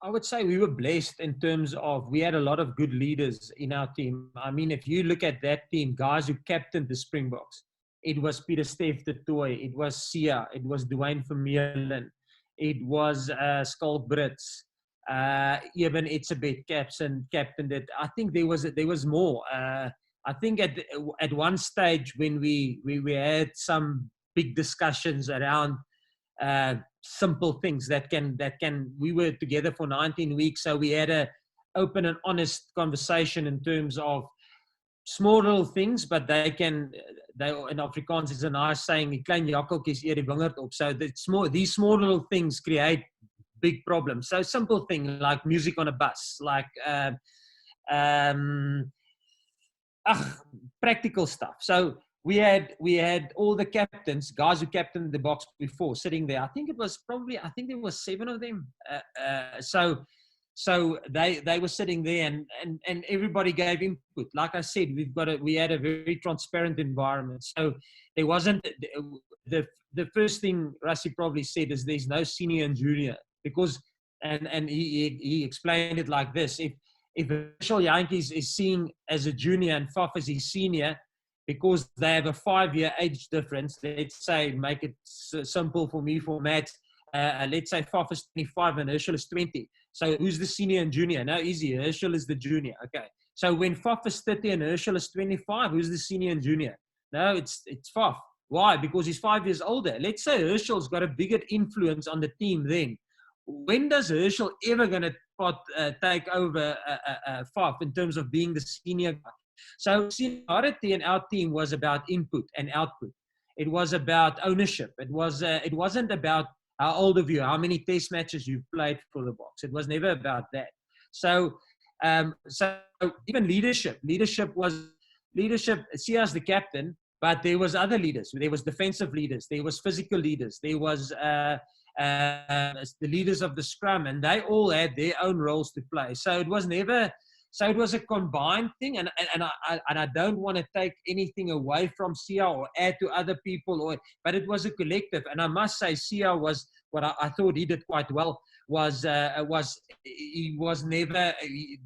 I would say we were blessed in terms of we had a lot of good leaders in our team. I mean, if you look at that team, guys who captained the Springboks, it was Peter Steph de Toy, it was Sia, it was Dwayne Vermeulen, it was Skull Brits, even Itzebeth captained it. I think there was more. I think at one stage when we had some big discussions around simple things that can we were together for 19 weeks, so we had a open and honest conversation in terms of small little things, but they in Afrikaans is a nice saying, die klein jakkeltjies eet die wingerd op. So these small little things create big problems. So simple thing like music on a bus, like um practical stuff. So we had all the captains, guys who captained the box before, sitting there. I think there was 7 of them. So they were sitting there, and everybody gave input. Like I said, we had a very transparent environment. So there wasn't the first thing Rassie probably said is there's no senior and junior, because and he explained it like this: if Herschel Yankees is seen as a junior and Faf as his senior, because they have a 5-year age difference, let's say, make it simple for me, for Matt, let's say Faf is 25 and Herschel is 20. So who's the senior and junior? No, easy. Herschel is the junior. Okay. So when Faf is 30 and Herschel is 25, who's the senior and junior? No, it's Faf. Why? Because he's 5 years older. Let's say Herschel's got a bigger influence on the team then. When does Herschel ever going to take over Faf in terms of being the senior guy? So seniority in our team was about input and output. It was about ownership. It wasn't about how old are you, how many test matches you've played for the box. It was never about that. So even leadership was leadership. Sia's the captain, but there was other leaders. There was defensive leaders. There was physical leaders. There was the leaders of the scrum, and they all had their own roles to play. So it was never. So it was a combined thing, and I don't want to take anything away from Sia or add to other people, but it was a collective. And I must say, Sia was what I thought he did quite well. He was never,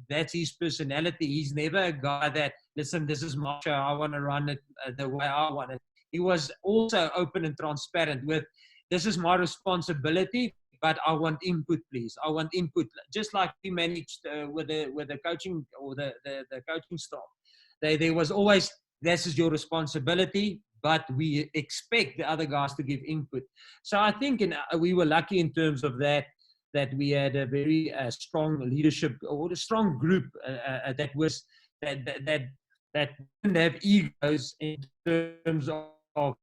that's his personality. He's never a guy that, listen, this is my show, I want to run it the way I want it. He was also open and transparent with, this is my responsibility, but I want input, please. I want input. Just like we managed with the coaching or the coaching staff. There was always, this is your responsibility, but we expect the other guys to give input. So I think we were lucky in terms of that we had a very strong leadership, or a strong group that didn't have egos in terms of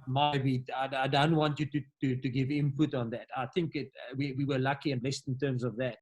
my beat. I don't want you to give input on that. I think we were lucky and blessed in terms of that.